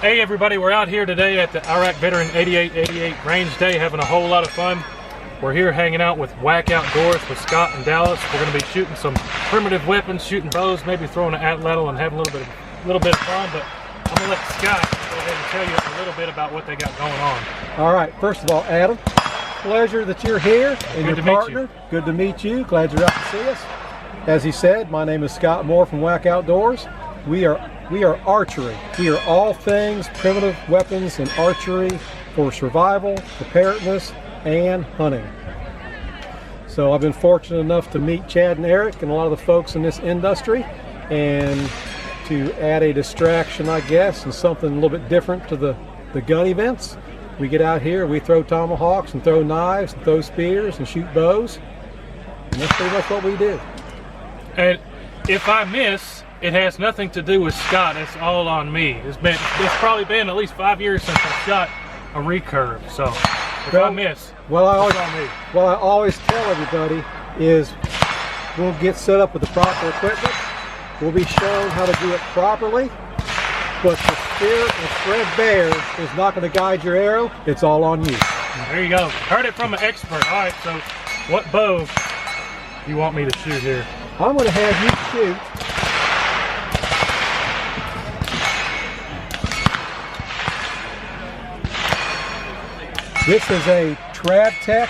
Hey everybody, we're out here today at the Iraq Veteran 8888 Range Day having a whole lot of fun. We're here hanging out with WAC Outdoors with Scott and Dallas. We're going to be shooting some primitive weapons, shooting bows, maybe throwing an Atlatl and having a little bit of fun, but I'm going to let Scott go ahead and tell you a little bit about what they got going on. All right, first of all, Adam, pleasure that you're here and Good your partner. Good to meet you. Glad you're out to see us. As he said, my name is Scott Moore from WAC Outdoors. We are archery. We are all things primitive weapons and archery for survival, preparedness, and hunting. So I've been fortunate enough to meet Chad and Eric and a lot of the folks in this industry, and to add a distraction, I guess, and something a little bit different to the gun events. We get out here, we throw tomahawks and throw knives and throw spears and shoot bows, and that's pretty much what we do. And if I miss, it has nothing to do with Scott. It's all on me. It's probably been at least 5 years since I shot a recurve. So if I miss, well, it's on me. What I always tell everybody is we'll get set up with the proper equipment. We'll be shown how to do it properly. But the spirit of Fred Bear is not going to guide your arrow. It's all on you. There you go. Heard it from an expert. All right. So what bow do you want me to shoot here? I'm going to have you shoot this is a Tradtech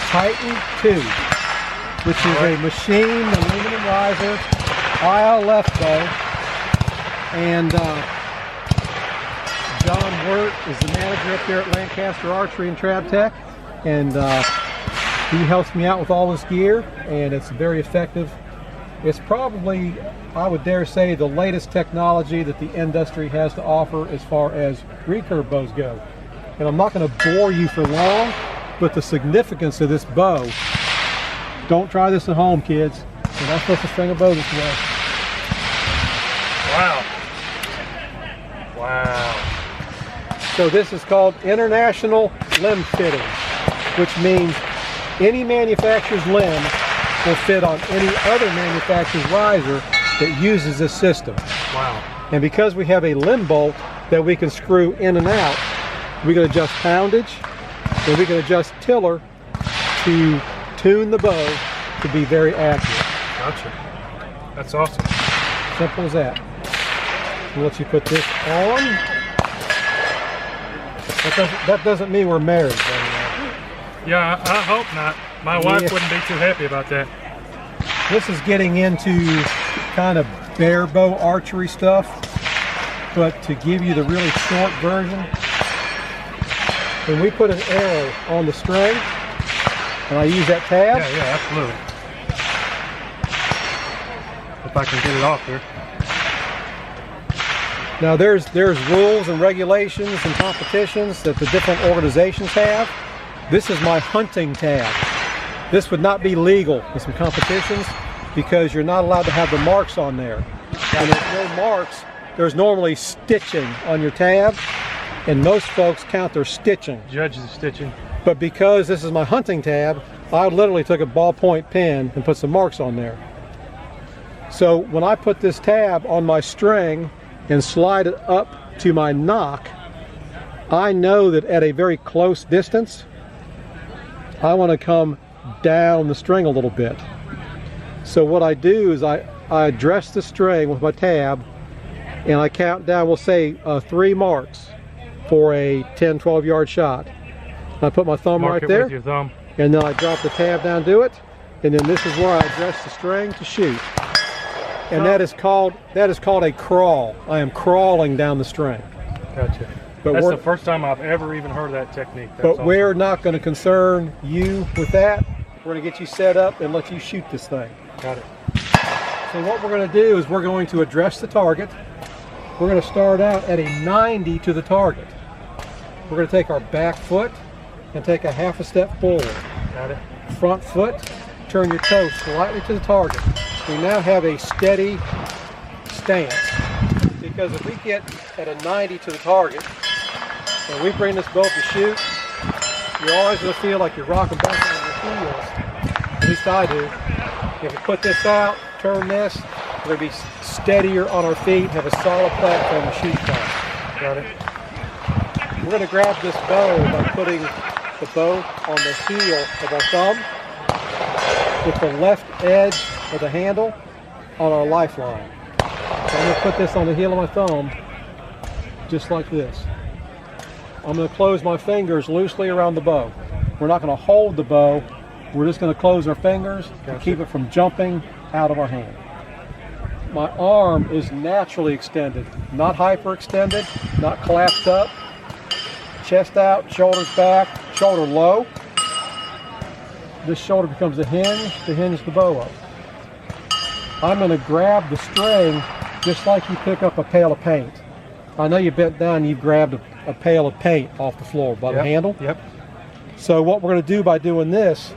Titan 2, which is a machined aluminum riser ILF bow, and John Wirt is the manager up there at Lancaster Archery and Tradtech, and he helps me out with all this gear, and it's very effective. It's probably, I would dare say, the latest technology that the industry has to offer as far as recurve bows go. And I'm not going to bore you for long, but the significance of this bow, don't try this at home, kids. You're not supposed to string a bow this way. Wow. Wow. So this is called international limb fitting, which means any manufacturer's limb will fit on any other manufacturer's riser that uses this system. Wow. And because we have a limb bolt that we can screw in and out, we can adjust poundage, and we can adjust tiller to tune the bow to be very accurate. Gotcha. That's awesome. Simple as that. We'll let you put this on. That doesn't mean we're married, buddy. Yeah, I hope not. My wife wouldn't be too happy about that. This is getting into kind of bare bow archery stuff, but to give you the really short version, when we put an arrow on the string, and I use that tab. Yeah, absolutely. If I can get it off here. Now there's rules and regulations and competitions that the different organizations have. This is my hunting tab. This would not be legal in some competitions because you're not allowed to have the marks on there. When there's no marks, there's normally stitching on your tab, and most folks count their stitching. Judge the stitching. But because this is my hunting tab, I literally took a ballpoint pen and put some marks on there. So when I put this tab on my string and slide it up to my nock, I know that at a very close distance, I want to come down the string a little bit. So what I do is I address the string with my tab, and I count down, we'll say 3 marks for a 10-12 yard shot. I put my thumb right there, with your thumb, and then I drop the tab down to it, and then this is where I address the string to shoot. And that is called a crawl. I am crawling down the string. Gotcha. But that's the first time I've ever even heard of that technique. That's but awesome. We're not going to concern you with that. We're going to get you set up and let you shoot this thing. Got it. So what we're going to do is we're going to address the target. We're going to start out at a 90 to the target. We're going to take our back foot and take a half a step forward. Got it. Front foot, turn your toe slightly to the target. We now have a steady stance. Because if we get at a 90 to the target, and we bring this bow to shoot, you're always going to feel like you're rocking back on your heels. At least I do. If we put this out, turn this, we're going to be steadier on our feet, have a solid platform to shoot from. Got it. We're going to grab this bow by putting the bow on the heel of our thumb with the left edge of the handle on our lifeline. So I'm going to put this on the heel of my thumb just like this. I'm going to close my fingers loosely around the bow. We're not going to hold the bow. We're just going to close our fingers to keep it from jumping out of our hand. My arm is naturally extended, not hyperextended, not collapsed up. Chest out, shoulders back, shoulder low. This shoulder becomes a hinge to hinge the bow up. I'm going to grab the string just like you pick up a pail of paint. I know you bent down and you've grabbed a pail of paint off the floor by the handle. Yep. So what we're going to do by doing this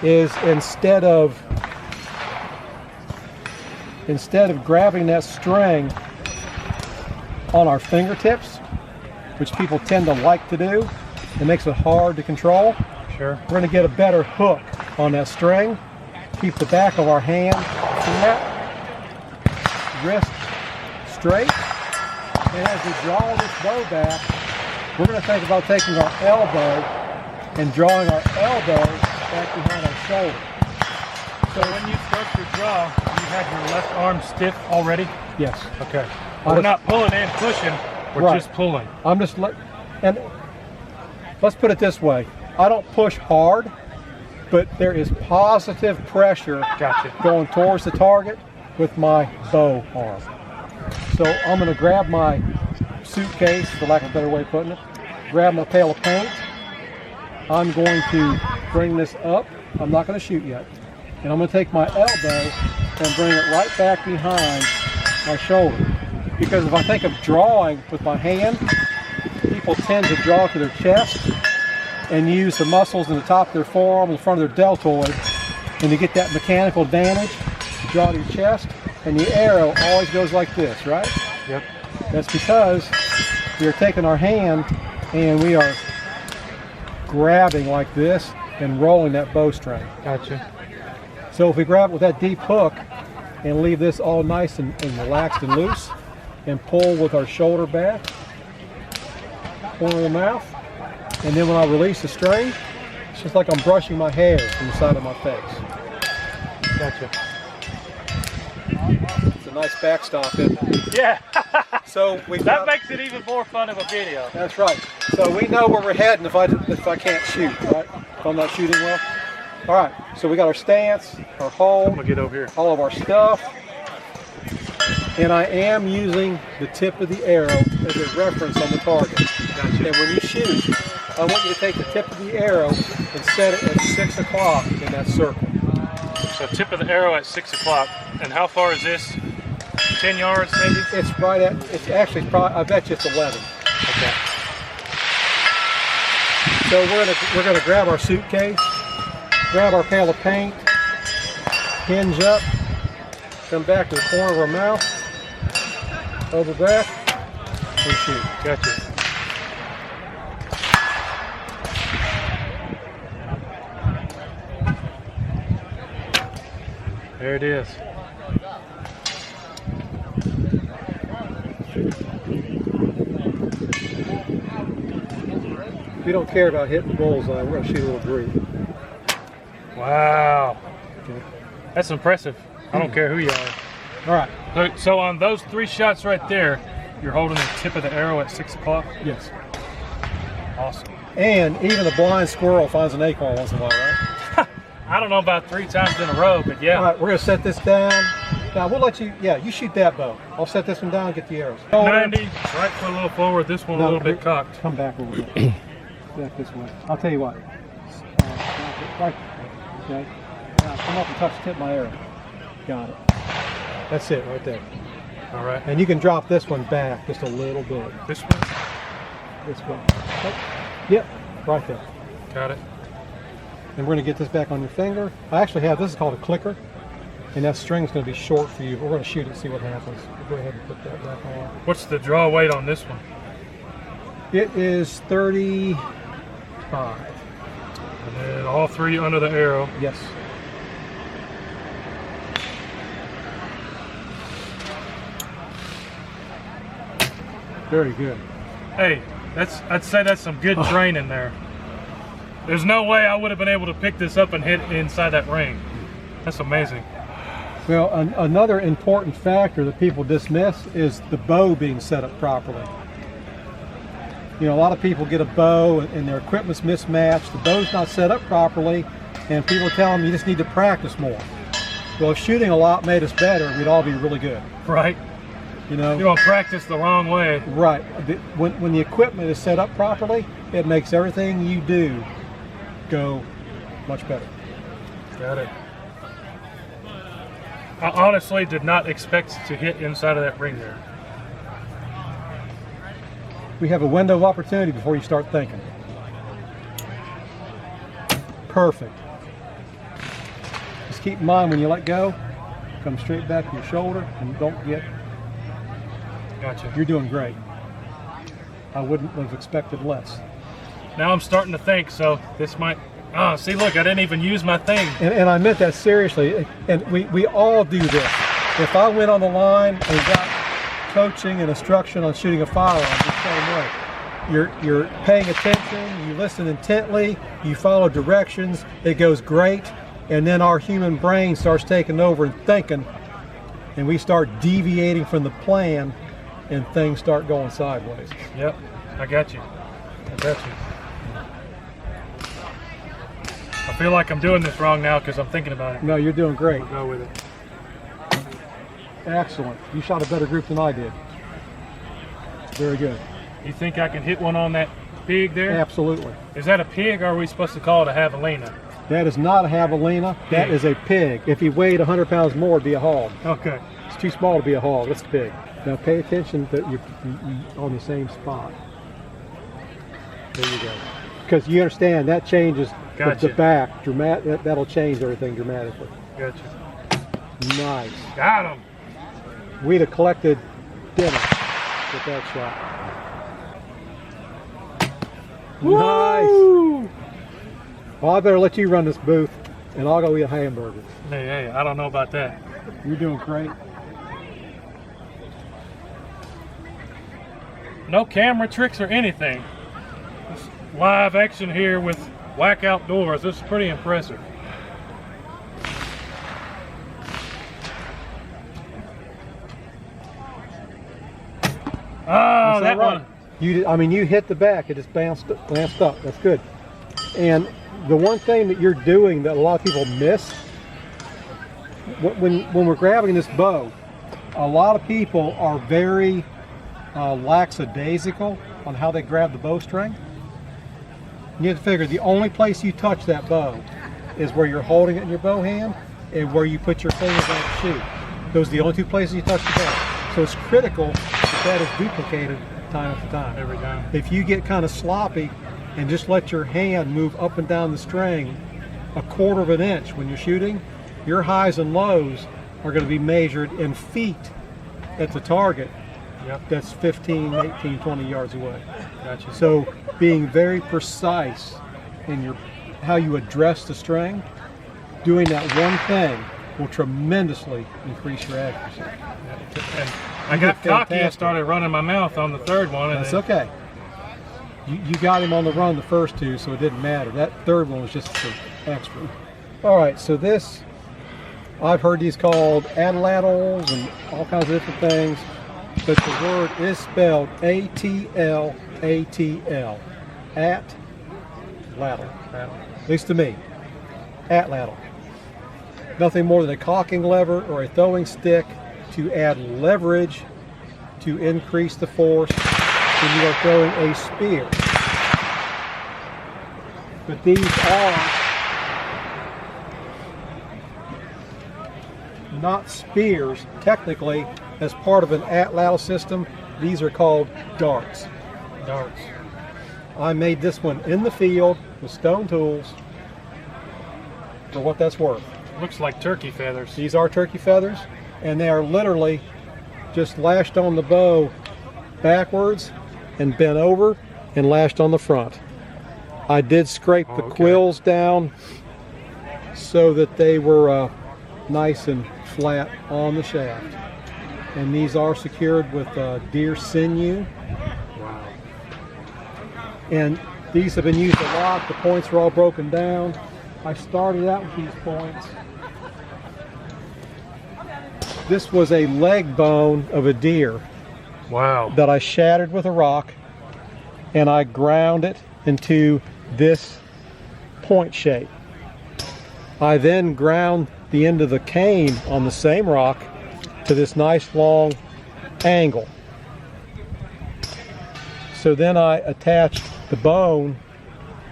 is instead of grabbing that string on our fingertips, which people tend to like to do, it makes it hard to control. Sure. We're going to get a better hook on that string, keep the back of our hand flat, wrist straight, and as we draw this bow back, we're going to think about taking our elbow and drawing our elbow back behind our shoulder. So when you start your draw, you have your left arm stiff already? Yes. Okay. We're not pulling and pushing, we're just pulling. I'm just and let's put it this way. I don't push hard, but there is positive pressure going towards the target with my bow arm. So I'm going to grab my suitcase, for lack of a better way of putting it, grab my pail of paint. I'm going to bring this up. I'm not going to shoot yet. And I'm going to take my elbow and bring it right back behind my shoulder. Because if I think of drawing with my hand, people tend to draw to their chest and use the muscles in the top of their forearm and the front of their deltoid, and to get that mechanical advantage, you draw to your chest, and the arrow always goes like this, right? Yep. That's because we are taking our hand and we are grabbing like this and rolling that bowstring. Gotcha. So if we grab it with that deep hook and leave this all nice and relaxed and loose, and pull with our shoulder back, corner of the mouth, and then when I release the string, it's just like I'm brushing my hair from the side of my face. Gotcha. It's a nice backstop, isn't it? Yeah. So that makes it even more fun of a video. That's right. So we know where we're heading if I can't shoot, right? If I'm not shooting well. All right. So we got our stance, our hold. I'm gonna get over here. All of our stuff. And I am using the tip of the arrow as a reference on the target. Gotcha. And when you shoot, I want you to take the tip of the arrow and set it at 6 o'clock in that circle. So tip of the arrow at 6 o'clock. And how far is this? 10 yards maybe? It's right at, it's actually probably, I bet you it's 11. Okay. So we're gonna grab our suitcase, grab our pail of paint, hinge up, come back to the corner of our mouth, over back, and shoot. Gotcha. There it is. We don't care about hitting the bullseye, we're going to shoot a little green. Wow. Okay. That's impressive. I don't care who you are. All right. So on those 3 shots right there, you're holding the tip of the arrow at 6 o'clock? Yes. Awesome. And even a blind squirrel finds an acorn once in a while, right? I don't know about 3 times in a row, but yeah. All right, we're going to set this down. Now, we'll let you, you shoot that bow. I'll set this one down and get the arrows. 90, right foot a little forward, this one a little bit cocked. Come back a little bit. Back this way. I'll tell you what. Right. Okay. Now, come up and touch the tip of my arrow. Got it. That's it right there. All right. And you can drop this one back just a little bit. This one? This one. Oh, yep, right there. Got it. And we're going to get this back on your finger. I actually have, this is called a clicker. And that string's going to be short for you. But we're going to shoot it and see what happens. Go ahead and put that back on. What's the draw weight on this one? It is 35. And then all 3 under the arrow. Yes. Very good. Hey, I'd say that's some good training there. There's no way I would have been able to pick this up and hit inside that ring. That's amazing. Well, another important factor that people dismiss is the bow being set up properly. You know, a lot of people get a bow and their equipment's mismatched, the bow's not set up properly, and people tell them you just need to practice more. Well, if shooting a lot made us better, we'd all be really good. Right. You know? You don't practice the wrong way. Right. When the equipment is set up properly, it makes everything you do go much better. Got it. I honestly did not expect to hit inside of that ring there. We have a window of opportunity before you start thinking. Perfect. Just keep in mind when you let go, come straight back to your shoulder and don't get. Gotcha. You're doing great. I wouldn't have expected less. Now I'm starting to think, so this might. Oh, see, look, I didn't even use my thing. And I meant that seriously. And we all do this. If I went on the line and got coaching and instruction on shooting a firearm, just tell them right. You're paying attention, you listen intently, you follow directions, it goes great, and then our human brain starts taking over and thinking, and we start deviating from the plan, and things start going sideways. Yep, I got you. I got you. I feel like I'm doing this wrong now because I'm thinking about it. No, you're doing great. We'll go with it. Excellent. You shot a better group than I did. Very good. You think I can hit one on that pig there? Absolutely. Is that a pig, or are we supposed to call it a javelina? That is not a javelina. That is a pig. If he weighed 100 pounds more, it'd be a hog. Okay. It's too small to be a hog. It's a pig. Now pay attention that you're on the same spot. There you go. Because you understand that changes Gotcha. the back. That'll change everything dramatically. Gotcha. Nice. Got him. We'd have collected dinner with that shot. Woo! Nice. Well, I better let you run this booth, and I'll go eat a hamburger. Hey, I don't know about that. You're doing great. No camera tricks or anything. Just live action here with WAC Outdoors. This is pretty impressive. Oh, that right. one. You hit the back. It just bounced up. That's good. And the one thing that you're doing that a lot of people miss, when we're grabbing this bow, a lot of people are very lackadaisical on how they grab the bowstring. You have to figure the only place you touch that bow is where you're holding it in your bow hand and where you put your fingers on the shoot. Those are the only two places you touch the bow. So it's critical that is duplicated time after time. Every time. If you get kind of sloppy and just let your hand move up and down the string a quarter of an inch when you're shooting, your highs and lows are going to be measured in feet at the target. Yep. That's 15, 18, 20 yards away. Gotcha. So being very precise in how you address the string, doing that one thing will tremendously increase your accuracy. And I got cocky and started running my mouth on the third one. And That's okay. You got him on the run the first two, so it didn't matter. That third one was just the extra. All right, so this, I've heard these called atlatls and all kinds of different things, but the word is spelled A-T-L-A-T-L. Atlatl. At least to me. Atlatl. Nothing more than a cocking lever or a throwing stick to add leverage to increase the force when you are throwing a spear. But these are not spears technically. As part of an atlatl system, these are called darts. darts. I made this one in the field with stone tools for what that's worth. Looks like turkey feathers. These are turkey feathers, and they are literally just lashed on the bow backwards and bent over and lashed on the front. I did scrape the quills down so that they were nice and flat on the shaft. And these are secured with deer sinew Wow. And these have been used a lot. The points are all broken down. I started out with these points. This was a leg bone of a deer. Wow. That I shattered with a rock, and I ground it into this point shape. I then ground the end of the cane on the same rock to this nice long angle. So then I attached the bone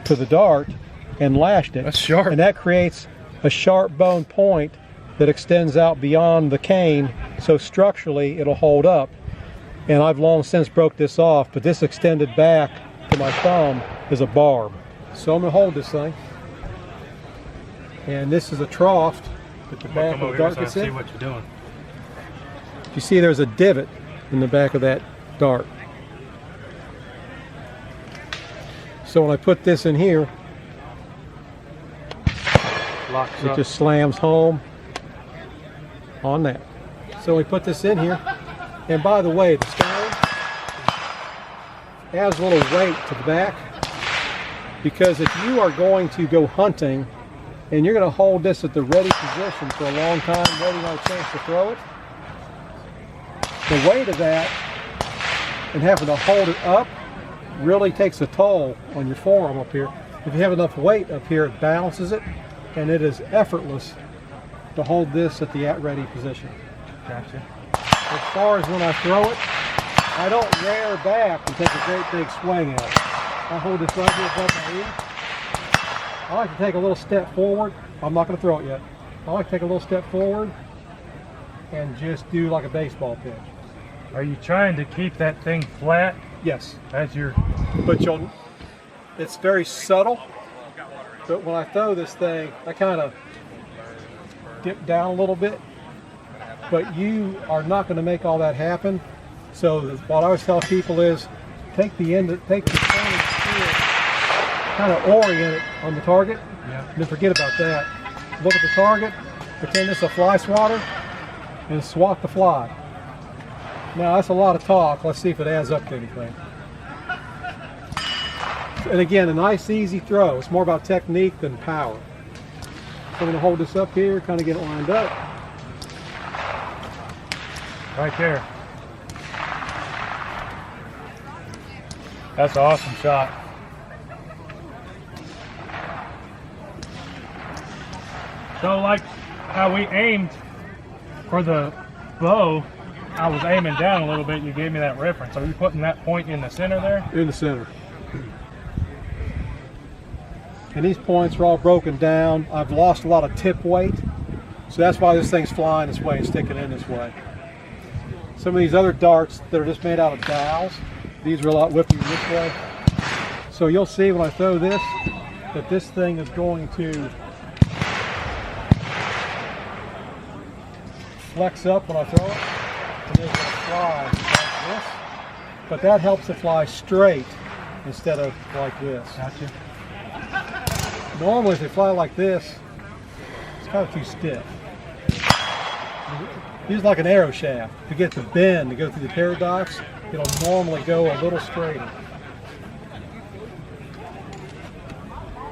to the dart and lashed it. That's sharp. And that creates a sharp bone point that extends out beyond the cane, so structurally it'll hold up. And I've long since broke this off, but this extended back to my thumb is a barb. So I'm gonna hold this thing. And this is a trough that the back of the dart gets in. See what you're doing. You see there's a divot in the back of that dart. So when I put this in here, Locks it up. just slams home on that. So we put this in here, and by the way, the stone adds a little weight to the back, because if you are going to go hunting and you're going to hold this at the ready position for a long time, waiting on a chance to throw it, the weight of that and having to hold it up really takes a toll on your forearm up here. If you have enough weight up here, it balances it, and it is effortless to hold this at the at-ready position. Gotcha. As far as when I throw it, I don't rear back and take a great big swing at it. I hold this right here above my ear. I like to take a little step forward. I'm not going to throw it yet. I like to take a little step forward and just do like a baseball pitch. Are you trying to keep that thing flat Yes. as you're... But it's very subtle. But when I throw this thing, I kind of dip down a little bit. But you are not going to make all that happen. So what I always tell people is, take the pointed spear, kind of orient it on the target, and then forget about that. Look at the target, pretend it's a fly swatter, and swat the fly. Now that's a lot of talk. Let's see if it adds up to anything. And again, a nice easy throw. It's more about technique than power. So I'm going to hold this up here, kind of get it lined up. Right there. That's an awesome shot. So like how we aimed for the bow, I was aiming down a little bit. You gave me that reference. Are you putting that point in the center there? In the center. And these points are all broken down. I've lost a lot of tip weight, so that's why this thing's flying this way and sticking in this way. Some of these other darts that are just made out of dowels, these are a lot whippier this way. So you'll see when I throw this, that this thing is going to flex up when I throw it, and it's going to fly like this. But that helps it fly straight instead of like this. Gotcha. Normally if they fly like this, it's kind of too stiff. Use like an arrow shaft to get the bend to go through the paradox. It'll normally go a little straighter.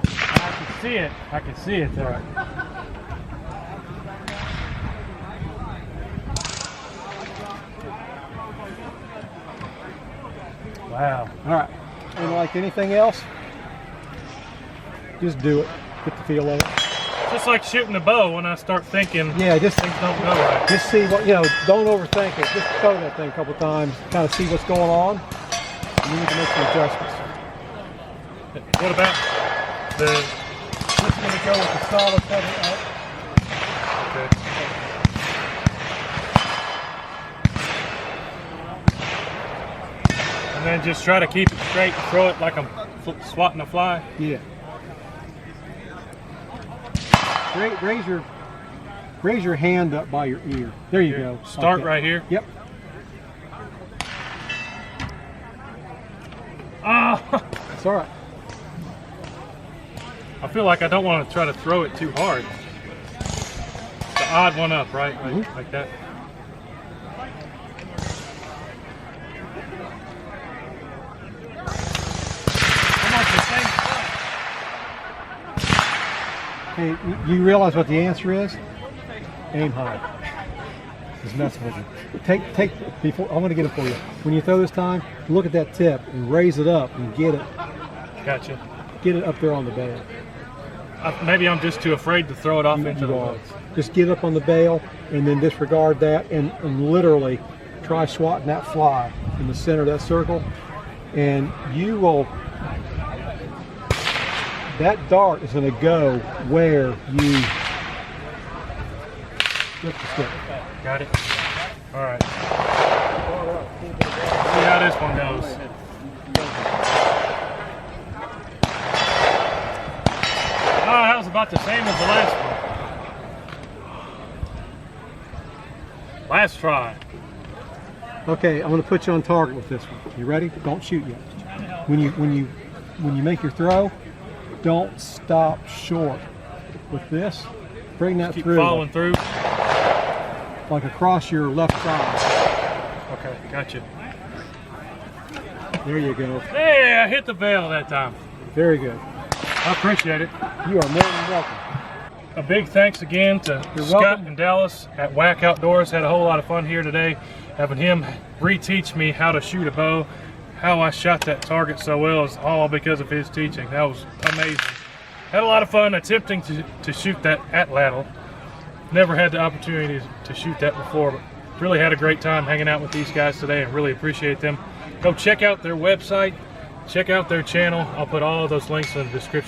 I can see it. I can see it there. Wow. All right. And like anything else, just do it. Get the feel of it. Just like shooting a bow, when I start thinking Yeah, just things don't go right. just see what, don't overthink it. Just throw that thing a couple times, kind of see what's going on, and you need to make some adjustments. What about the... Just going to go with the solid feather up. Okay. And then just try to keep it straight and throw it like I'm swatting a fly. Yeah. Raise your hand up by your ear. There you go. Start Okay. right here. Yep. Ah! That's all right. I feel like I don't want to try to throw it too hard. The odd one up, right? Like that. Hey, you realize what the answer is? Aim high. Just messing with you. Take before. I'm going to get it for you. When you throw this time, look at that tip and raise it up and get it. Gotcha. Get it up there on the bale. Maybe I'm just too afraid to throw it off into the woods. Just get up on the bale and then disregard that and literally try swatting that fly in the center of that circle, and you will. That dart is going to go where you lift the stick. Got it. All right. See how this one goes. Oh, that was about the same as the last one. Last try. Okay, I'm going to put you on target with this one. You ready? Don't shoot yet. When you make your throw, don't stop short. With this, bring that Keep through. following through. Like across your left side. Okay, gotcha. There you go. Hey, I hit the bale that time. Very good. I appreciate it. You are more than welcome. A big thanks again to Scott and Dallas at WAC Outdoors. Had a whole lot of fun here today, having him reteach me how to shoot a bow. How I shot that target so well is all because of his teaching. That was amazing. Had a lot of fun attempting to shoot that Atlatl. Never had the opportunity to shoot that before, but really had a great time hanging out with these guys today and really appreciate them. Go check out their website, check out their channel. I'll put all of those links in the description